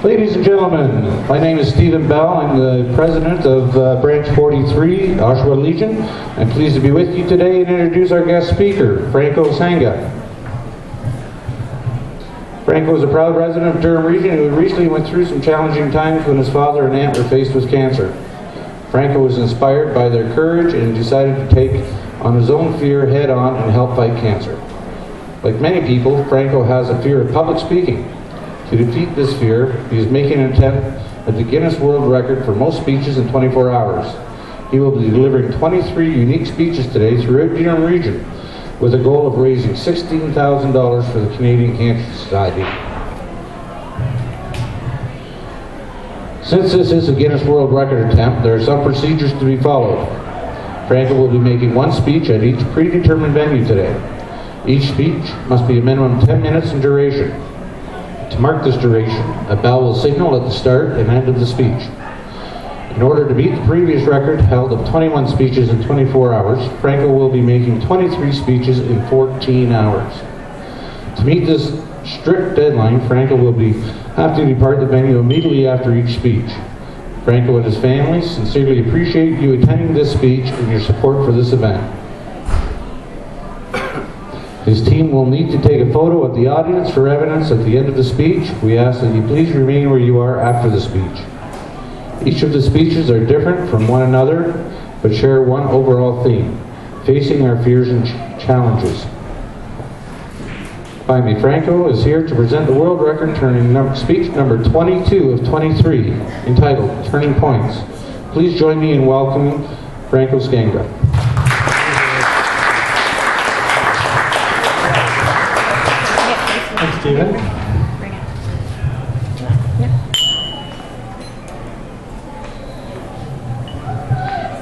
Ladies and gentlemen, my name is Stephen Bell. I'm the president of Branch 43, Oshawa Legion. I'm pleased to be with you today and introduce our guest speaker, Franco Sanga. Franco is a proud resident of Durham Region who recently went through some challenging times when his father and aunt were faced with cancer. Franco was inspired by their courage and decided to take on his own fear head on and help fight cancer. Like many people, Franco has a fear of public speaking. To defeat this fear, he is making an attempt at the Guinness World Record for most speeches in 24 hours. He will be delivering 23 unique speeches today throughout Durham Region, with a goal of raising $16,000 for the Canadian Cancer Society. Since this is a Guinness World Record attempt, there are some procedures to be followed. Franco will be making one speech at each predetermined venue today. Each speech must be a minimum 10 minutes in duration. To mark this duration, a bell will signal at the start and end of the speech. In order to beat the previous record held of 21 speeches in 24 hours, Franco will be making 23 speeches in 14 hours. To meet this strict deadline, Franco will have to depart the venue immediately after each speech. Franco and his family sincerely appreciate you attending this speech and your support for this event. His team will need to take a photo of the audience for evidence at the end of the speech. We ask that you please remain where you are after the speech. Each of the speeches are different from one another, but share one overall theme: facing our fears and challenges. Finally, Franco is here to present the world record turning speech number 22 of 23, entitled Turning Points. Please join me in welcoming Franco Sanga. Thanks, Stephen.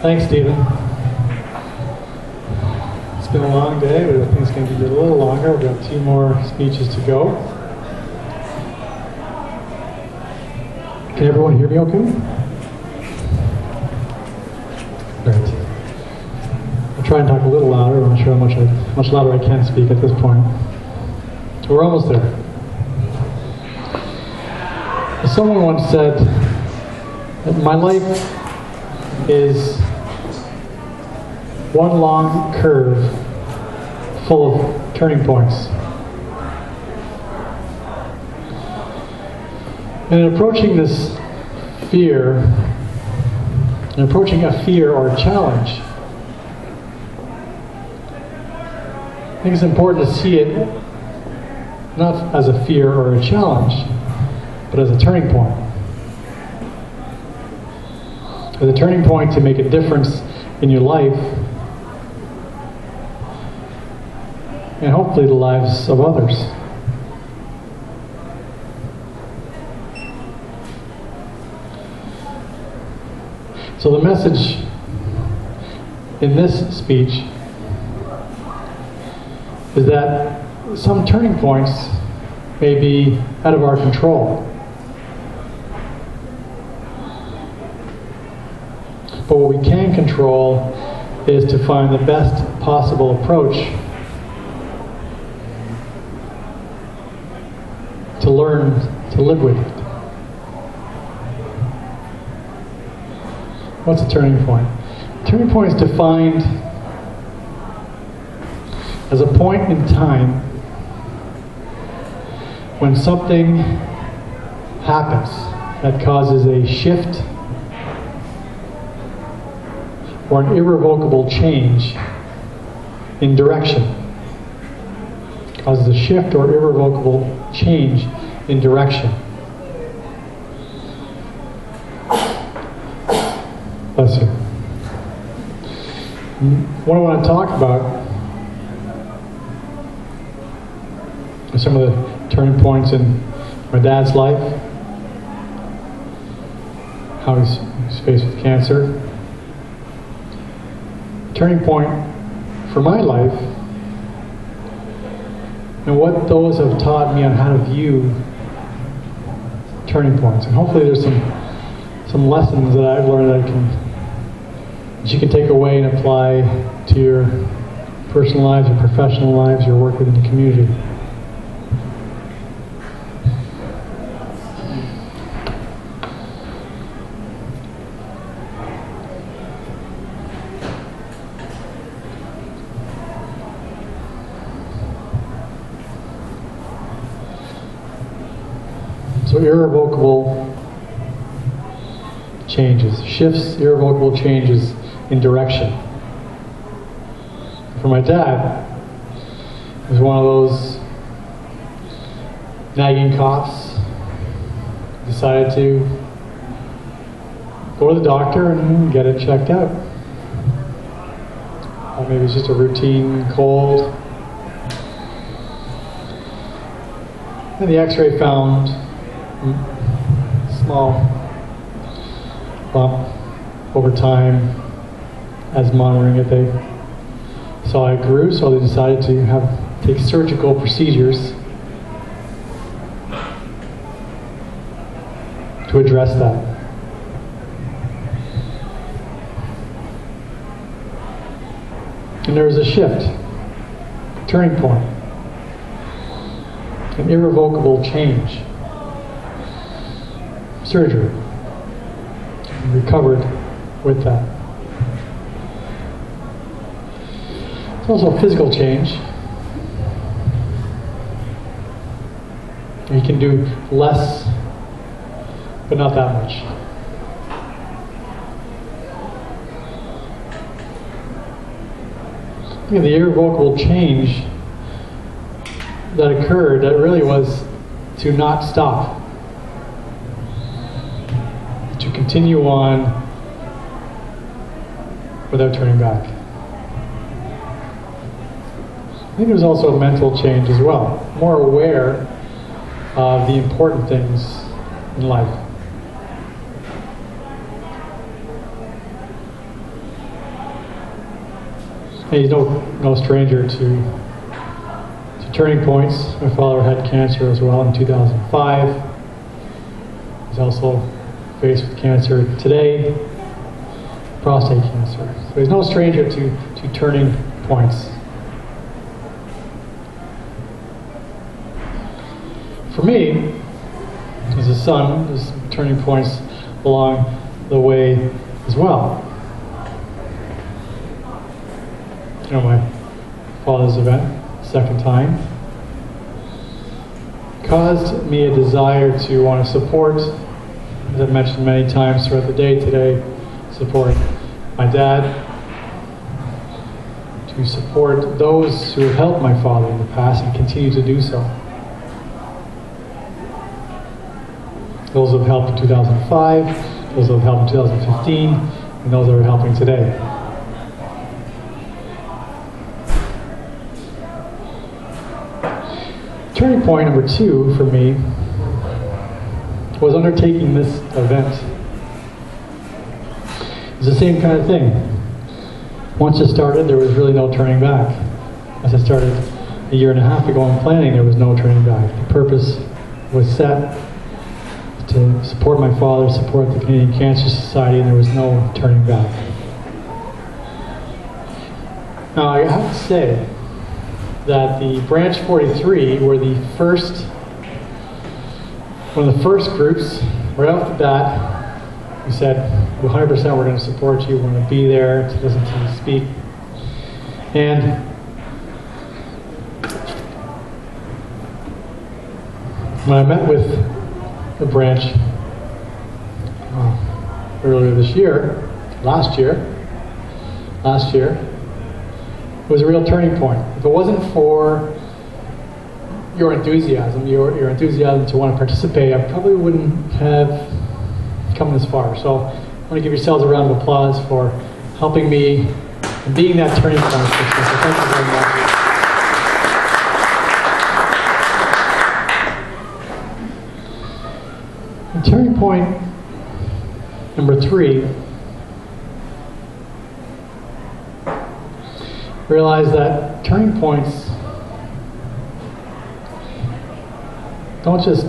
Thanks, Stephen. It's been a long day, but I think it's going to be a little longer. We've got 2 more speeches to go. Can everyone hear me okay? Great. I'll try and talk a little louder. I'm not sure how much louder I can speak at this point. We're almost there. Someone once said that my life is one long curve full of turning points. And in approaching this fear, in approaching a fear or a challenge, I think it's important to see it not as a fear or a challenge, but as a turning point. As a turning point to make a difference in your life, and hopefully the lives of others. So the message in this speech is that some turning points may be out of our control. But what we can control is to find the best possible approach to learn to live with it. What's a turning point? A turning point is defined as a point in time when something happens that causes a shift or an irrevocable change in direction. Causes a shift or irrevocable change in direction. Bless you. What I want to talk about are some of the turning points in my dad's life, how he's faced with cancer. Turning point for my life, and what those have taught me on how to view turning points. And hopefully there's some lessons that I've learned that you can take away and apply to your personal lives, your professional lives, your work within the community. So irrevocable changes, shifts, irrevocable changes in direction. For my dad, it was one of those nagging coughs. Decided to go to the doctor and get it checked out. Or maybe it's just a routine cold. And the x-ray found a small bump. Over time, as monitoring it, they saw it grew, so they decided to take surgical procedures to address that. And there was a shift, turning point, an irrevocable change, surgery, and recovered with that. It's also a physical change. You can do less, but not that much. The irrevocable change that occurred, that really was to not stop, to continue on without turning back. I think it was also a mental change as well, more aware of the important things in life. He's no stranger to turning points. My father had cancer as well in 2005. He's also faced with cancer today, prostate cancer. So he's no stranger to turning points. For me, as a son, there's turning points along the way as well. You know, my father's event, second time, caused me a desire to want to support, as I've mentioned many times throughout the day today, support my dad, to support those who have helped my father in the past and continue to do so. Those who have helped in 2005, those who have helped in 2015, and those that are helping today. Turning point number 2 for me was undertaking this event. It's the same kind of thing. Once it started, there was really no turning back. As I started a year and a half ago in planning, there was no turning back. The purpose was set to support my father, support the Canadian Cancer Society, and there was no turning back. Now, I have to say that the Branch 43 were the first, one of the first groups, right off the bat, who said, 100% we're going to support you, we're going to be there to listen to you speak. And when I met with the branch earlier this year, last year, it was a real turning point. If it wasn't for your enthusiasm to want to participate, I probably wouldn't have come this far. So I want to give yourselves a round of applause for helping me and being that turning point. So thank you very much. And turning point number 3, realize that turning points don't just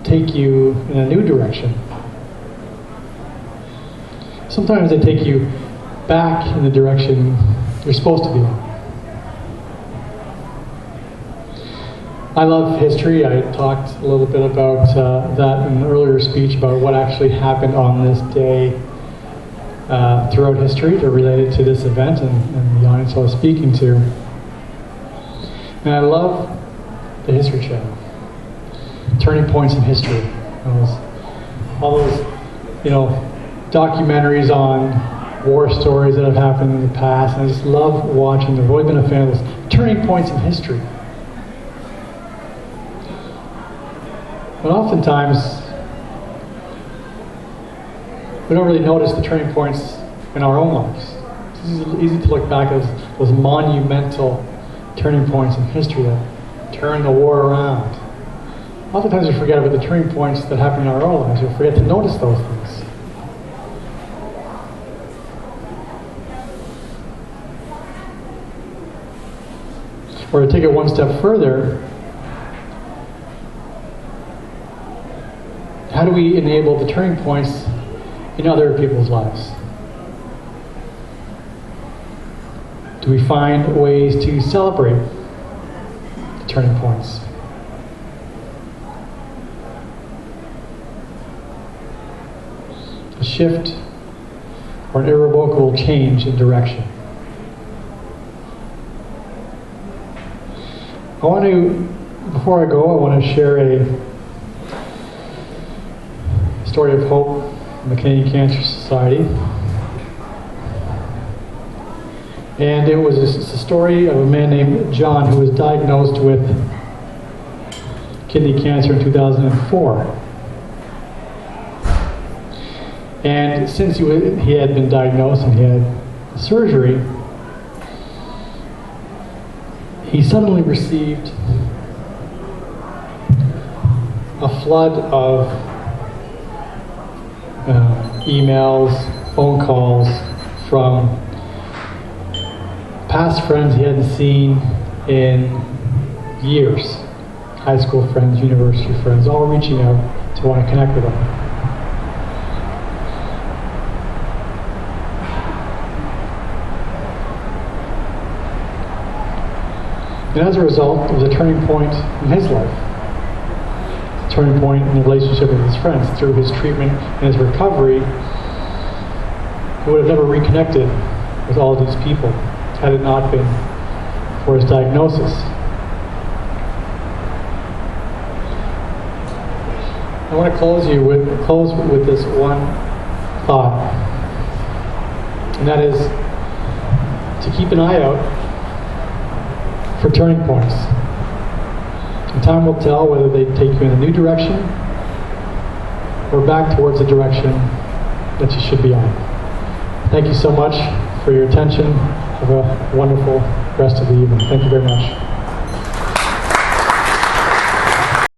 take you in a new direction. Sometimes they take you back in the direction you're supposed to be in. I love history. I talked a little bit about that in an earlier speech about what actually happened on this day throughout history to relate it to this event and the audience I was speaking to. And I love the History Channel. Turning points in history. All those, documentaries on war stories that have happened in the past. And I just love watching them. I've always been a fan of those turning points in history. But oftentimes, we don't really notice the turning points in our own lives. It's easy to look back at those monumental turning points in history that turned the war around. Oftentimes we forget about the turning points that happen in our own lives. We forget to notice those things. Or to take it one step further, how do we enable the turning points in other people's lives? Do we find ways to celebrate the turning points? A shift or an irrevocable change in direction. Before I go, I want to share a story of hope from the Canadian Cancer Society. And it was a story of a man named John who was diagnosed with kidney cancer in 2004. And since he had been diagnosed and he had surgery, he suddenly received a flood of emails, phone calls from past friends he hadn't seen in years. High school friends, university friends, all reaching out to want to connect with him. And as a result, it was a turning point in his life. A turning point in the relationship with his friends. Through his treatment and his recovery, he would have never reconnected with all of these people had it not been for his diagnosis. I want to close with this one thought, and that is to keep an eye out for turning points. And time will tell whether they take you in a new direction or back towards the direction that you should be on. Thank you so much for your attention. Have a wonderful rest of the evening. Thank you very much.